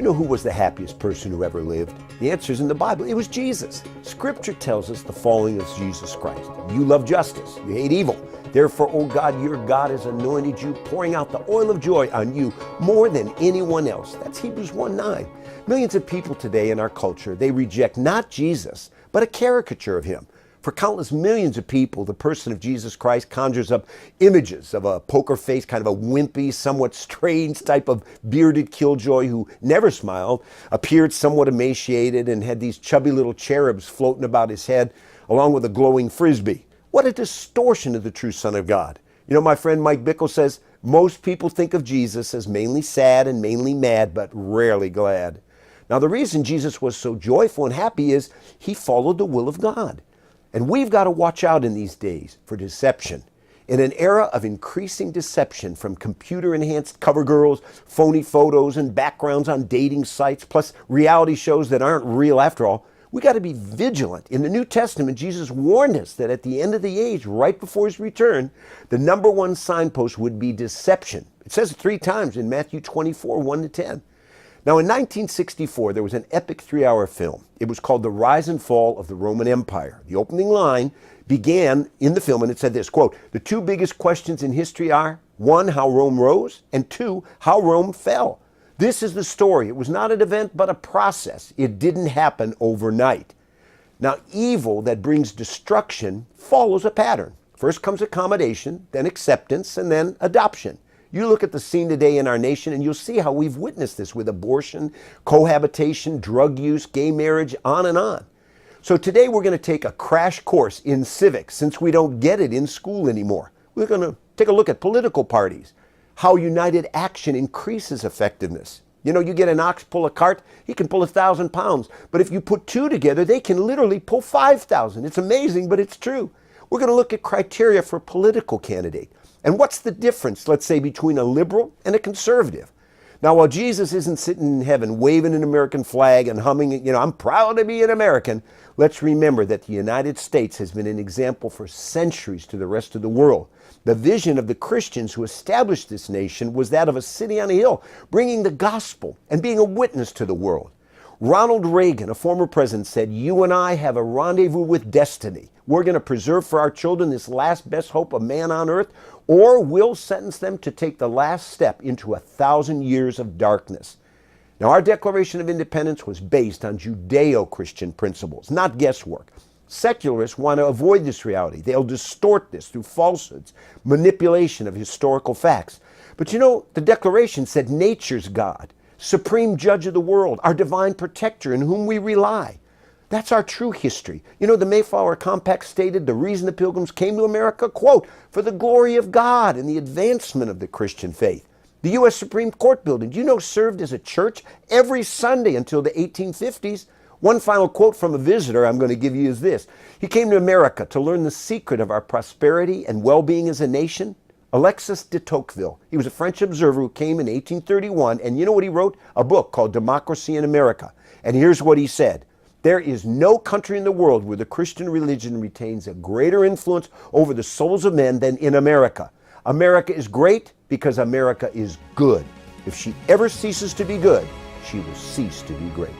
know who was the happiest person who ever lived? The answer is in the Bible. It was Jesus. Scripture tells us the following of Jesus Christ. You love justice. You hate evil. Therefore, O God, your God has anointed you, pouring out the oil of joy on you more than anyone else. That's Hebrews 1:9. Millions of people today in our culture, they reject not Jesus, but a caricature of him. For countless millions of people, the person of Jesus Christ conjures up images of a poker face, kind of a wimpy, somewhat strange type of bearded killjoy who never smiled, appeared somewhat emaciated, and had these chubby little cherubs floating about his head, along with a glowing frisbee. What a distortion of the true Son of God. You know, my friend Mike Bickle says, most people think of Jesus as mainly sad and mainly mad, but rarely glad. Now, the reason Jesus was so joyful and happy is he followed the will of God. And we've got to watch out in these days for deception. In an era of increasing deception from computer-enhanced cover girls, phony photos, and backgrounds on dating sites, plus reality shows that aren't real after all, we got to be vigilant. In the New Testament, Jesus warned us that at the end of the age, right before his return, the number one signpost would be deception. It says it 3 times in Matthew 24, 1-10. Now, in 1964, there was an epic 3-hour film. It was called The Rise and Fall of the Roman Empire. The opening line began in the film, and it said this, quote, "The 2 biggest questions in history are, 1, how Rome rose, and 2, how Rome fell." This is the story. It was not an event, but a process. It didn't happen overnight. Now, evil that brings destruction follows a pattern. First comes accommodation, then acceptance, and then adoption. You look at the scene today in our nation and you'll see how we've witnessed this with abortion, cohabitation, drug use, gay marriage, on and on. So today we're going to take a crash course in civics since we don't get it in school anymore. We're going to take a look at political parties, how united action increases effectiveness. You know, you get an ox pull a cart, he can pull 1,000 pounds. But if you put 2 together, they can literally pull 5,000. It's amazing, but it's true. We're going to look at criteria for a political candidate. And what's the difference, let's say, between a liberal and a conservative? Now, while Jesus isn't sitting in heaven waving an American flag and humming, you know, I'm proud to be an American, let's remember that the United States has been an example for centuries to the rest of the world. The vision of the Christians who established this nation was that of a city on a hill, bringing the gospel and being a witness to the world. Ronald Reagan, a former president, said, "You and I have a rendezvous with destiny. We're going to preserve for our children this last best hope of man on earth, or we'll sentence them to take the last step into 1,000 years of darkness." Now, our Declaration of Independence was based on Judeo-Christian principles, not guesswork. Secularists want to avoid this reality. They'll distort this through falsehoods, manipulation of historical facts. But you know, the Declaration said nature's God, supreme judge of the world, our divine protector in whom we rely. That's our true history. You know, the Mayflower Compact stated the reason the Pilgrims came to America, quote, for the glory of God and the advancement of the Christian faith. The U.S. Supreme Court building, you know, served as a church every Sunday until the 1850s. One final quote from a visitor I'm going to give you is this. He came to America to learn the secret of our prosperity and well-being as a nation. Alexis de Tocqueville. He was a French observer who came in 1831, and you know what he wrote? A book called Democracy in America. And here's what he said. There is no country in the world where the Christian religion retains a greater influence over the souls of men than in America. America is great because America is good. If she ever ceases to be good, she will cease to be great.